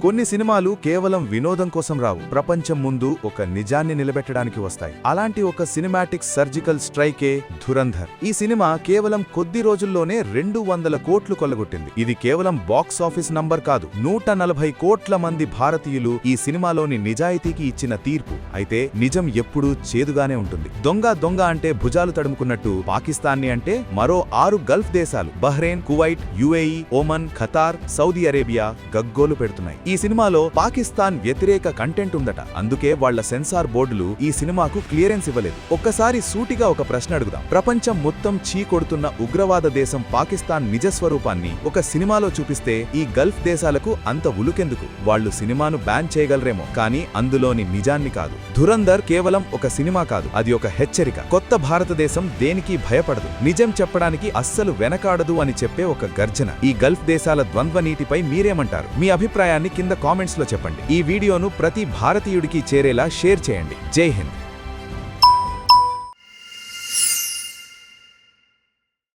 కొన్ని సినిమాలు కేవలం వినోదం కోసం రావు, ప్రపంచం ముందు ఒక నిజాన్ని నిలబెట్టడానికి వస్తాయి. అలాంటి ఒక సినిమాటిక్ సర్జికల్ స్ట్రైకే ధురంధర్. ఈ సినిమా కేవలం కొద్ది రోజుల్లోనే 200 కోట్లు కొల్లగొట్టింది. ఇది కేవలం బాక్స్ ఆఫీస్ నంబర్ కాదు, 140 కోట్ల మంది భారతీయులు ఈ సినిమాలోని నిజాయితీకి ఇచ్చిన తీర్పు. అయితే నిజం ఎప్పుడూ చేదుగానే ఉంటుంది. దొంగ అంటే భుజాలు తడుముకున్నట్టు పాకిస్తాన్ని అంటే మరో 6 గల్ఫ్ దేశాలు Bahrain, Kuwait, UAE, Oman, Qatar, Saudi Arabia గగ్గోలు పెడుతున్నాయి. ఈ సినిమాలో పాకిస్తాన్ వ్యతిరేక కంటెంట్ ఉందట. అందుకే వాళ్ల సెన్సార్ బోర్డులు ఈ సినిమాకు క్లియరెన్స్ ఇవ్వలేదు. ఒక్కసారి సూటిగా ఒక ప్రశ్న అడుగుదాం. ప్రపంచం మొత్తం చీకొడుతున్న ఉగ్రవాద దేశం పాకిస్తాన్ నిజస్వరూపాన్ని ఒక సినిమాలో చూపిస్తే ఈ గల్ఫ్ దేశాలకు అంత ఉలుకెందుకు? వాళ్లు సినిమాను బ్యాన్ చేయగలరేమో, కానీ అందులోని నిజాన్ని కాదు. ధురంధర్ కేవలం ఒక సినిమా కాదు, అది ఒక హెచ్చరిక. కొత్త భారతదేశం దేనికి భయపడదు, నిజం చెప్పడానికి అస్సలు వెనకాడదు అని చెప్పే ఒక గర్జన. ఈ గల్ఫ్ దేశాల ద్వంద్వ నీతిపై మీరేమంటారు? మీ అభిప్రాయాన్ని కింద కామెంట్స్ లో చెప్పండి. ఈ వీడియోను ప్రతి భారతీయుడికి చేరేలా షేర్ చేయండి. జై హింద్.